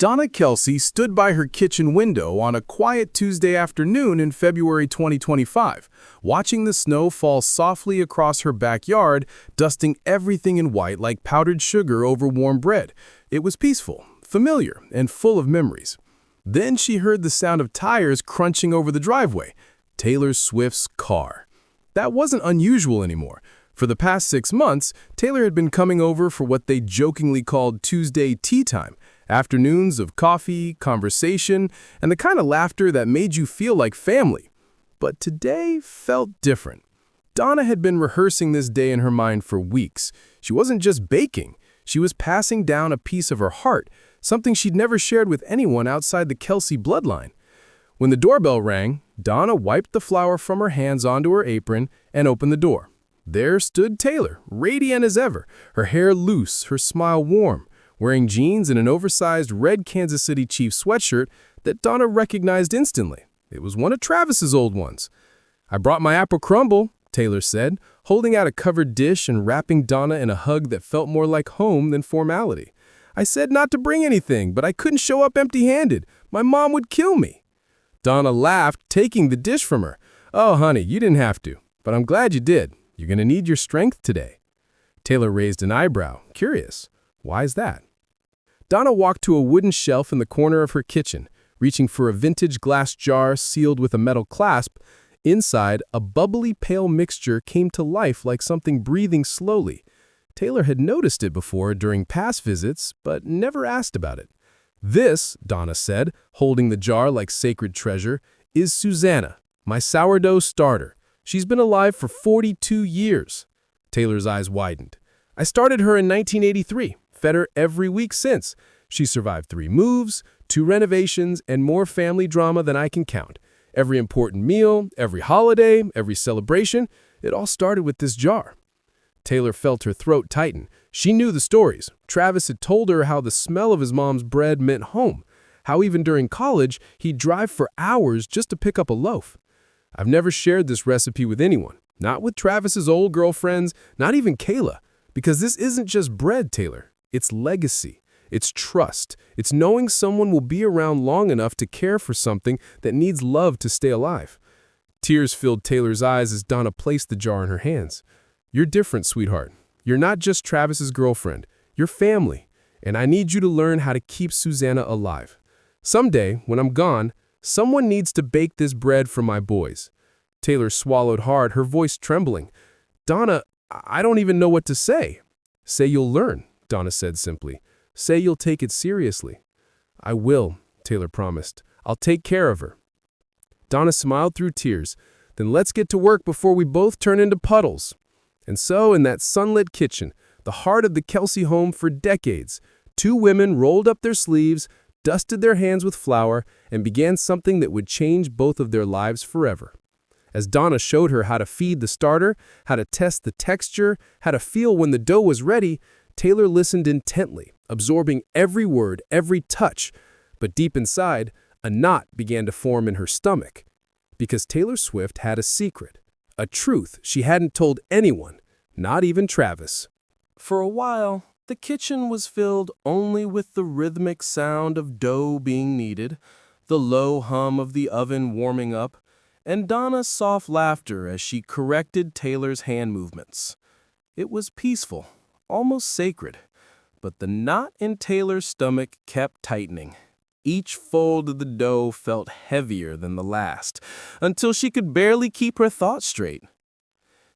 Donna Kelsey stood by her kitchen window on a quiet Tuesday afternoon in February 2025, watching the snow fall softly across her backyard, dusting everything in white like powdered sugar over warm bread. It was peaceful, familiar, and full of memories. Then she heard the sound of tires crunching over the driveway. Taylor Swift's car. That wasn't unusual anymore. For the past 6 months, Taylor had been coming over for what they jokingly called Tuesday tea time. Afternoons of coffee, conversation, and the kind of laughter that made you feel like family. But today felt different. Donna had been rehearsing this day in her mind for weeks. She wasn't just baking. She was passing down a piece of her heart, something she'd never shared with anyone outside the Kelsey bloodline. When the doorbell rang, Donna wiped the flour from her hands onto her apron and opened the door. There stood Taylor, radiant as ever, her hair loose, her smile warm, wearing jeans and an oversized red Kansas City Chiefs sweatshirt that Donna recognized instantly. It was one of Travis's old ones. "I brought my apple crumble," Taylor said, holding out a covered dish and wrapping Donna in a hug that felt more like home than formality. "I said not to bring anything, but I couldn't show up empty-handed. My mom would kill me." Donna laughed, taking the dish from her. "Oh, honey, you didn't have to, but I'm glad you did. You're going to need your strength today." Taylor raised an eyebrow, curious. "Why's that?" Donna walked to a wooden shelf in the corner of her kitchen, reaching for a vintage glass jar sealed with a metal clasp. Inside, a bubbly pale mixture came to life like something breathing slowly. Taylor had noticed it before during past visits, but never asked about it. "This," Donna said, holding the jar like sacred treasure, "is Susanna, my sourdough starter. She's been alive for 42 years. Taylor's eyes widened. "I started her in 1983. Fed her every week since. She survived 3 moves, 2 renovations, and more family drama than I can count. Every important meal, every holiday, every celebration, it all started with this jar." Taylor felt her throat tighten. She knew the stories. Travis had told her how the smell of his mom's bread meant home, how even during college, he'd drive for hours just to pick up a loaf. "I've never shared this recipe with anyone, not with Travis's old girlfriends, not even Kayla, because this isn't just bread, Taylor. It's legacy. It's trust. It's knowing someone will be around long enough to care for something that needs love to stay alive." Tears filled Taylor's eyes as Donna placed the jar in her hands. "You're different, sweetheart. You're not just Travis's girlfriend. You're family, and I need you to learn how to keep Susanna alive. Someday, when I'm gone, someone needs to bake this bread for my boys." Taylor swallowed hard, her voice trembling. "Donna, I don't even know what to say." "Say you'll learn," Donna said simply. "Say you'll take it seriously." "I will," Taylor promised. "I'll take care of her." Donna smiled through tears. "Then let's get to work before we both turn into puddles." And so, in that sunlit kitchen, the heart of the Kelsey home for decades, 2 women rolled up their sleeves, dusted their hands with flour, and began something that would change both of their lives forever. As Donna showed her how to feed the starter, how to test the texture, how to feel when the dough was ready, Taylor listened intently, absorbing every word, every touch. But deep inside, a knot began to form in her stomach. Because Taylor Swift had a secret, a truth she hadn't told anyone, not even Travis. For a while, the kitchen was filled only with the rhythmic sound of dough being kneaded, the low hum of the oven warming up, and Donna's soft laughter as she corrected Taylor's hand movements. It was peaceful, almost sacred, but the knot in Taylor's stomach kept tightening. Each fold of the dough felt heavier than the last, until she could barely keep her thoughts straight.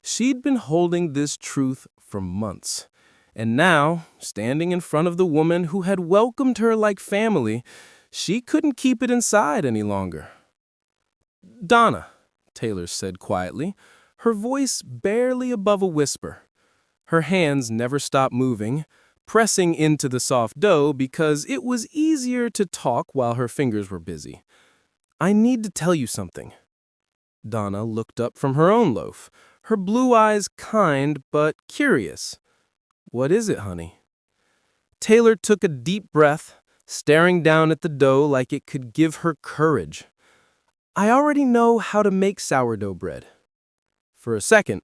She'd been holding this truth for months, and now, standing in front of the woman who had welcomed her like family, she couldn't keep it inside any longer. "Donna," Taylor said quietly, her voice barely above a whisper. Her hands never stopped moving, pressing into the soft dough because it was easier to talk while her fingers were busy. "I need to tell you something." Donna looked up from her own loaf, her blue eyes kind but curious. "What is it, honey?" Taylor took a deep breath, staring down at the dough like it could give her courage. "I already know how to make sourdough bread." For a second,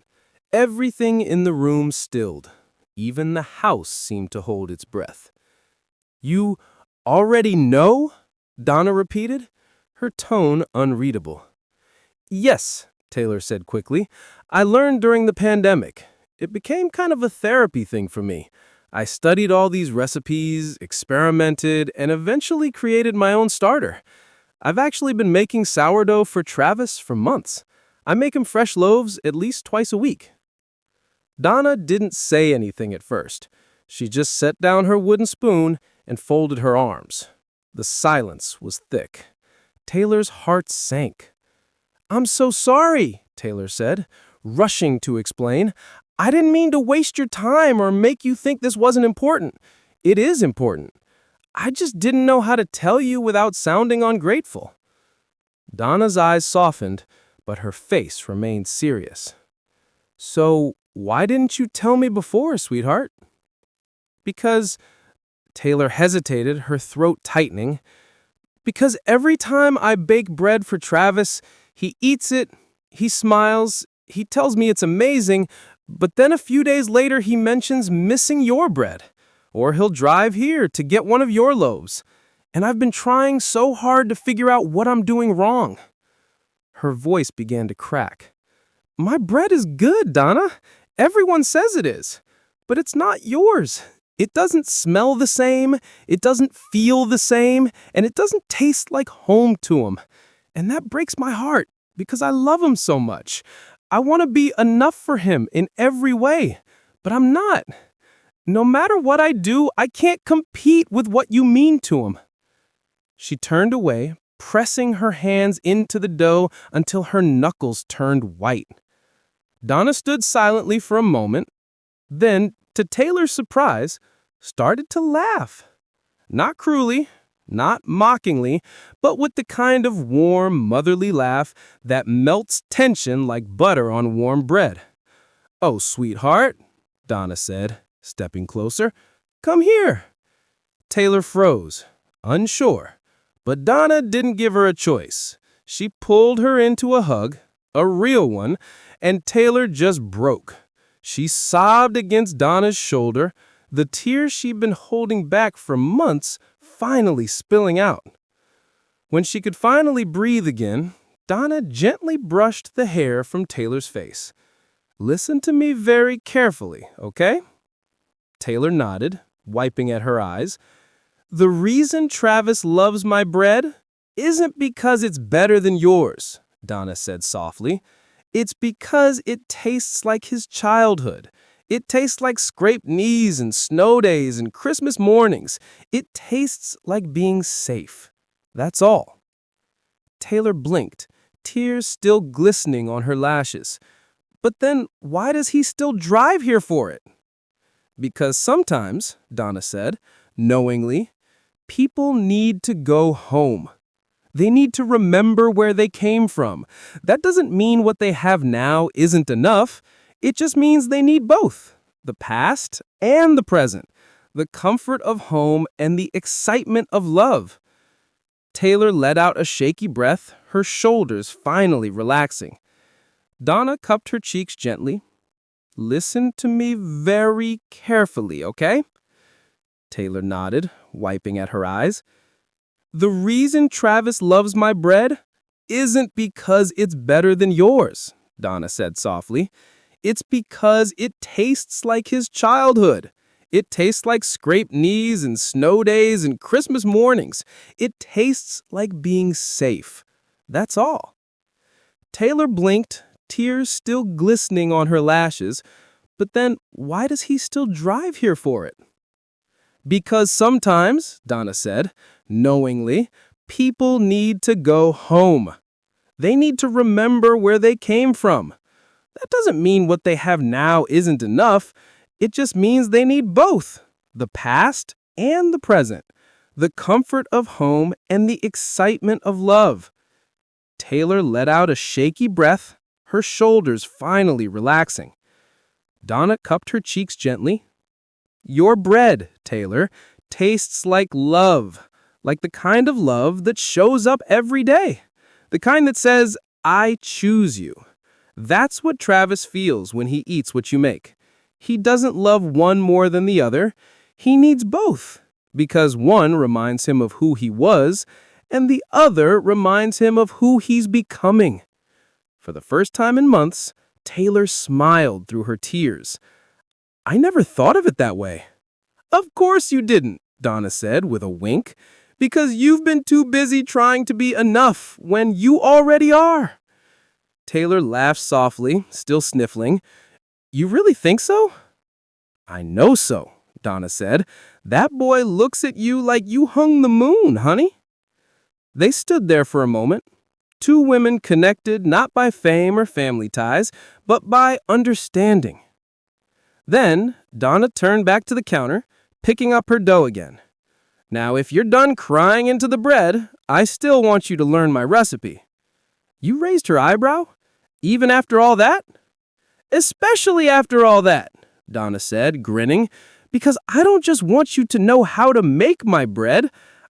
everything in the room stilled. Even the house seemed to hold its breath. "You Already know? Donna repeated, her tone unreadable. Yes, Taylor said quickly. I learned during the pandemic. It became kind of a therapy thing for me. I studied all these recipes, experimented, and eventually created my own starter. I've actually been making sourdough for Travis for months. I make him fresh loaves at least twice a week. Donna didn't say anything at first. She just set down her wooden spoon and folded her arms. The silence was thick. Taylor's heart sank. I'm so sorry, Taylor said, rushing to explain. I didn't mean to waste your time or make you think this wasn't important. It is important. I just didn't know how to tell you without sounding ungrateful. Donna's eyes softened, but her face remained serious. So, why didn't you tell me before, sweetheart? Because, Taylor hesitated, her throat tightening. Because every time I bake bread for Travis, he eats it, he smiles, he tells me it's amazing, but then a few days later he mentions missing your bread. Or he'll drive here to get one of your loaves. And I've been trying so hard to figure out what I'm doing wrong. Her voice began to crack. My bread is good, Donna. Everyone says it is. But it's not yours. It doesn't smell the same, it doesn't feel the same, and it doesn't taste like home to him. And that breaks my heart, because I love him so much. I want to be enough for him in every way, but I'm not. No matter what I do, I can't compete with what you mean to him. She turned away, pressing her hands into the dough until her knuckles turned white. Donna stood silently for a moment, then, to Taylor's surprise, started to laugh. Not cruelly, not mockingly, but with the kind of warm, motherly laugh that melts tension like butter on warm bread. Oh, sweetheart, Donna said, stepping closer. Come here. Taylor froze, unsure, but Donna didn't give her a choice. She pulled her into a hug, a real one, and Taylor just broke. She sobbed against Donna's shoulder, the tears she'd been holding back for months finally spilling out. When she could finally breathe again, Donna gently brushed the hair from Taylor's face. Listen to me very carefully, okay? Taylor nodded, wiping at her eyes. The reason Travis loves my bread isn't because it's better than yours, Donna said softly. It's because it tastes like his childhood. It tastes like scraped knees and snow days and Christmas mornings. It tastes like being safe. That's all. Taylor blinked, tears still glistening on her lashes. But then why does he still drive here for it? Because sometimes, Donna said, knowingly, people need to go home. They need to remember where they came from. That doesn't mean what they have now isn't enough. It just means they need both, the past and the present, the comfort of home and the excitement of love. Taylor let out a shaky breath, her shoulders finally relaxing. Donna cupped her cheeks gently. Listen to me very carefully, okay? Taylor nodded, wiping at her eyes. The reason Travis loves my bread isn't because it's better than yours, Donna said softly. It's because it tastes like his childhood. It tastes like scraped knees and snow days and Christmas mornings. It tastes like being safe. That's all. Taylor blinked, tears still glistening on her lashes. But then why does he still drive here for it? Because sometimes, Donna said, knowingly, people need to go home. They need to remember where they came from. That doesn't mean what they have now isn't enough. It just means they need both, the past and the present, the comfort of home and the excitement of love. Taylor let out a shaky breath, her shoulders finally relaxing. Donna cupped her cheeks gently. Your bread, Taylor, tastes like love, like the kind of love that shows up every day, the kind that says, I choose you. That's what Travis feels when he eats what you make. He doesn't love one more than the other. He needs both. because one reminds him of who he was, and the other reminds him of who he's becoming. For the first time in months, Taylor smiled through her tears. I never thought of it that way. Of course you didn't, Donna said with a wink, because you've been too busy trying to be enough when you already are. Taylor laughed softly, still sniffling. You really think so? I know so, Donna said. That boy looks at you like you hung the moon, honey. They stood there for a moment, two women connected not by fame or family ties, but by understanding. Then Donna turned back to the counter, picking up her dough again. Now, if you're done crying into the bread, I still want you to learn my recipe. You raised her eyebrow? Even after all that? Especially after all that, Donna said, grinning, because I don't just want you to know how to make my bread.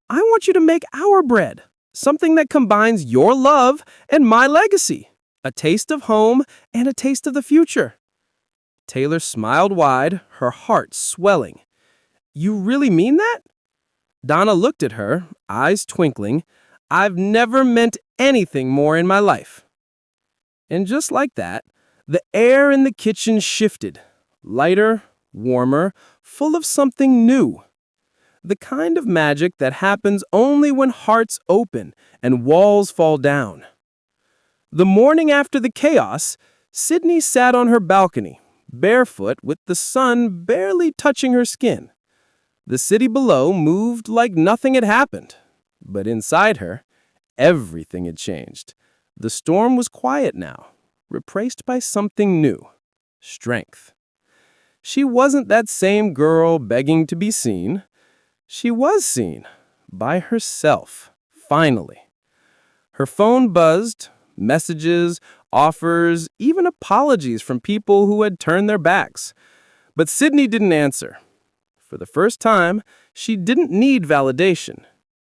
I want you to make our bread, something that combines your love and my legacy, a taste of home and a taste of the future. Taylor smiled wide, her heart swelling. You really mean that? Donna looked at her, eyes twinkling. I've never meant anything more in my life. And just like that, the air in the kitchen shifted, lighter, warmer, full of something new. The kind of magic that happens only when hearts open and walls fall down. The morning after the chaos, Sydney sat on her balcony, barefoot with the sun barely touching her skin. The city below moved like nothing had happened, but inside her, everything had changed. The storm was quiet now, replaced by something new, strength. She wasn't that same girl begging to be seen. She was seen, by herself, finally. Her phone buzzed, messages, offers, even apologies from people who had turned their backs. But Sydney didn't answer. For the first time, she didn't need validation.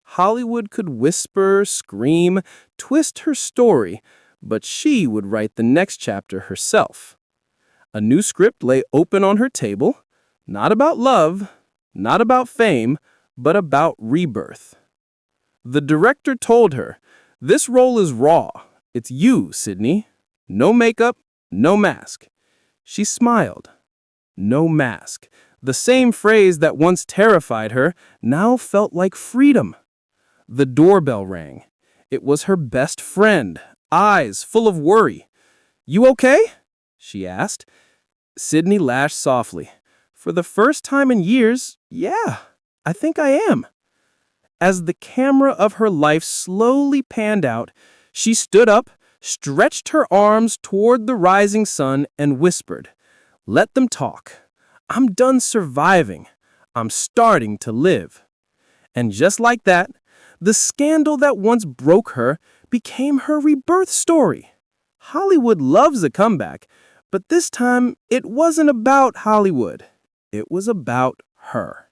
Hollywood could whisper, scream, twist her story, but she would write the next chapter herself. A new script lay open on her table, not about love, not about fame, but about rebirth. The director told her, this role is raw. It's you, Sydney. No makeup, no mask. She smiled. No mask. The same phrase that once terrified her now felt like freedom. The doorbell rang. It was her best friend, eyes full of worry. You okay? She asked. Sydney laughed softly. For the first time in years, yeah, I think I am. As the camera of her life slowly panned out, she stood up, stretched her arms toward the rising sun, and whispered, let them talk. I'm done surviving. I'm starting to live. And just like that, the scandal that once broke her became her rebirth story. Hollywood loves a comeback, but this time it wasn't about Hollywood. It was about her.